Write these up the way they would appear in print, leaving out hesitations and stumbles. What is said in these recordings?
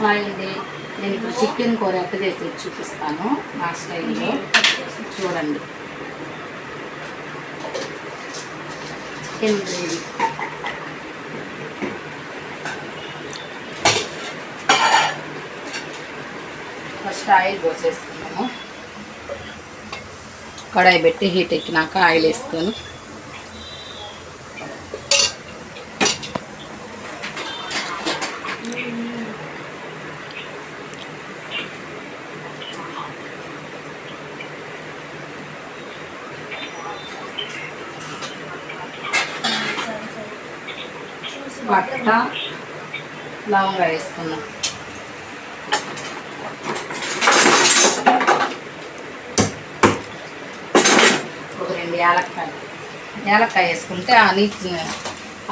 Hi అండి, నేను ఇప్పుడు చికెన్ కూర ఎట్ట చేసి చూపిస్తాను నా స్టైల్లో. చూడండి, చికెన్ గ్రేవీ. ఫస్ట్ ఆయిల్ పోసేసుకున్నాము. కడాయి పెట్టి హీట్ ఎక్కినాక ఆయిల్ వేసుకొని పట్ట లవంగా వేసుకున్నాం. ఒక 2 యాలక్కాయ వేసుకుంటే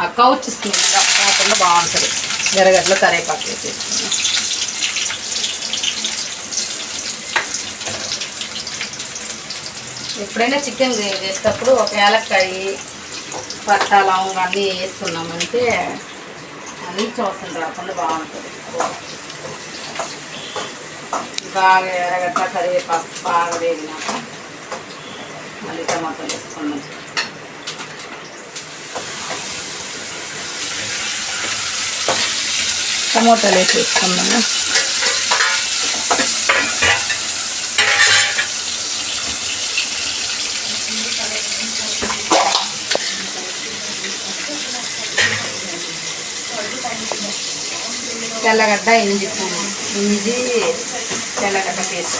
ఆ కౌచ్ స్మెల్ కాకుండా బాగుంటుంది. ఎర్రగడ్డలో కరివేపాకు వేసేసుకున్నాం. ఎప్పుడైనా చికెన్ గ్రేవీ చేసేటప్పుడు ఒక యాలక్కాయ, పట్ట, లవంగా అన్నీ వేసుకున్నామంటే అది చూసం రాకుండా బాగుంటుంది. బాగా ఎర్రగడ్డ కరివేపాకు బాగా వేగినాక మళ్ళీ టమాటాలు వేసుకున్నాం. టమాటాలు వేసేసుకున్నాము. తెల్లగడ్డ, ఇంజి తెల్లగడ్డ పేస్ట్,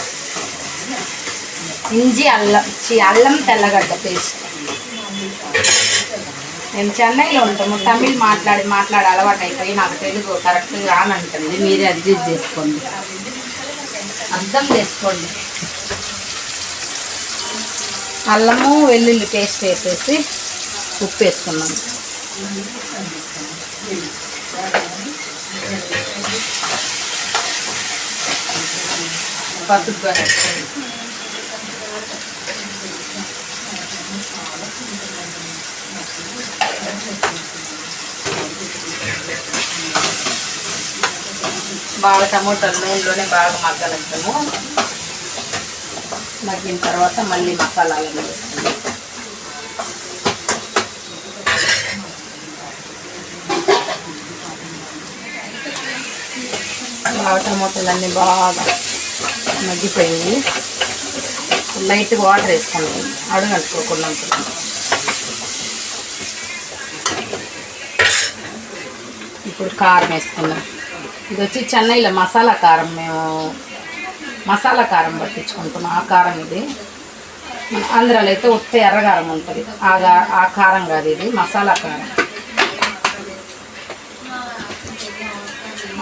అల్లం తెల్లగడ్డ పేస్ట్. మేము చెన్నైలో ఉంటాము. తమిళ్ మాట్లాడి అలవాటు అయిపోయి నాకు తెలుగు కరెక్ట్గా రానంటుంది. మీరే అడ్జస్ట్ చేసుకోండి, అర్థం చేసుకోండి. అల్లము వెల్లుల్లి పేస్ట్ వేసేసి ఉప్పు వేసుకున్నాము. పసుపు బాగా టమోటాలు నూనెలోనే బాగా మగ్గనిస్తాము. మగ్గిన తర్వాత మళ్ళీ మసాలాలు వేస్తాము. బాగా టమోటాలు అన్నీ బాగా మగ్గిపోయింది. లైట్గా వాటర్ వేసుకున్నాం అడుగంటుకోకుండా ఉంటుంది. ఇప్పుడు కారం వేసుకున్నాం. ఇది వచ్చి చెన్నైలో మసాలా కారం. మేము మసాలా కారం పట్టించుకుంటున్నాం. ఆ కారం ఇది. ఆంధ్రాలో అయితే ఉత్త ఎర్రకారం ఉంటుంది. ఆ కారం కాదు, ఇది మసాలా కారం.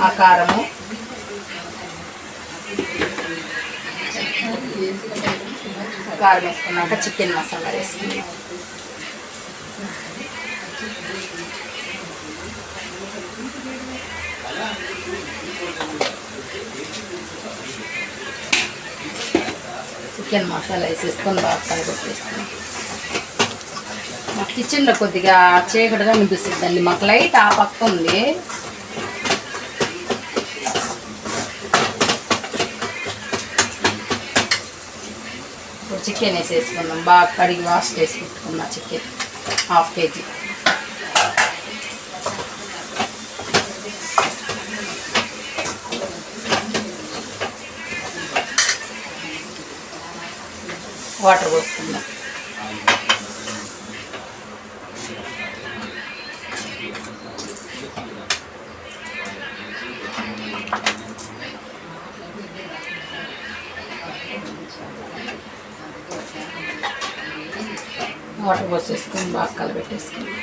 ఆ కారము కారం వేసుకున్నాక చికెన్ మసాలా వేసుకున్నాం. చికెన్ మసాలా వేసేసుకొని బాగా కలగొట్టేసుకున్నాం. మా కిచెన్లో కొద్దిగా చీకటిగా అనిపిస్తుందండి. మాకు లైట్ ఆ పక్క ఉంది. ఇప్పుడు చికెన్ వేసేసుకున్నాం. బాగా కడిగి వాష్ చేసి పెట్టుకున్నా చికెన్ 1/2 kg. వాటర్ పోసుకుందాం. వాటర్ పోసేసుకొని బాగా కలబెట్టేసుకుందాం.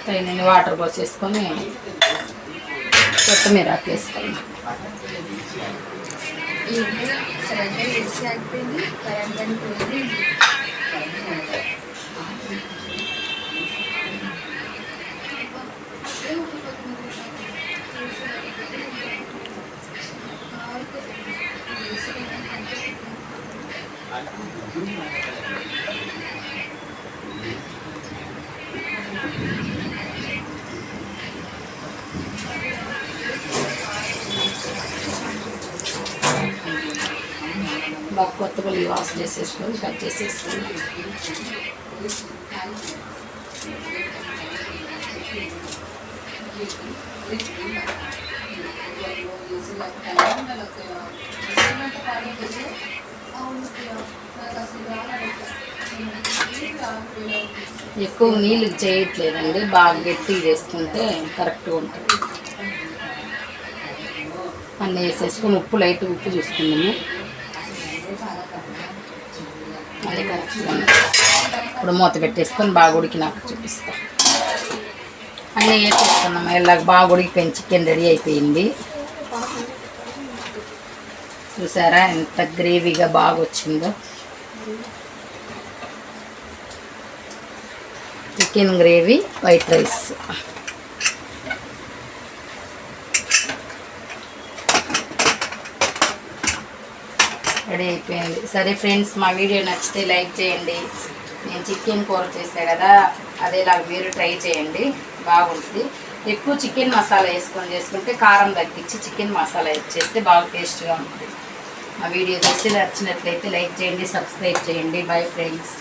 తగినన్ని వాటర్ పోసేసుకొని కొత్తిమీర వేసుకున్నాం. బాగా కొత్తపల్లి వాష్ చేసేసుకొని కట్ చేసేసుకొని ఎక్కువ నీళ్ళు చేయట్లేదండి, బాగా గట్టి చేసుకుంటే కరెక్ట్గా ఉంటుంది. అన్నీ వేసేసుకొని ఉప్పు లైట్ ఉప్పు చూసుకున్నాము, అది కరెక్ట్గా. ఇప్పుడు మూత పెట్టేసుకొని బాగా ఉడికినాక చూపిస్తాం. అన్నీ వేసేసుకున్నాము, ఇలాగ బాగా ఉడికిపోయింది. చికెన్ రెడీ అయిపోయింది. చూసారా ఎంత గ్రేవీగా బాగా వచ్చిందో. Chicken gravy white rice ready అయిపోయింది. సరే ఫ్రెండ్స్, మా వీడియో నచ్చితే లైక్ చేయండి. నేను చికెన్ కూర చేసా కదా, అదేలాగా మీరు ట్రై చేయండి, బాగుంటుంది. ఎక్కువ చికెన్ మసాలా వేసుకొని చేసుకుంటే కారం తగ్గించి చికెన్ మసాలా చేస్తే బాగా టేస్ట్గా ఉంటుంది. మా వీడియో చూసి నచ్చినట్లయితే లైక్ చేయండి, సబ్స్క్రైబ్ చేయండి. Bye friends.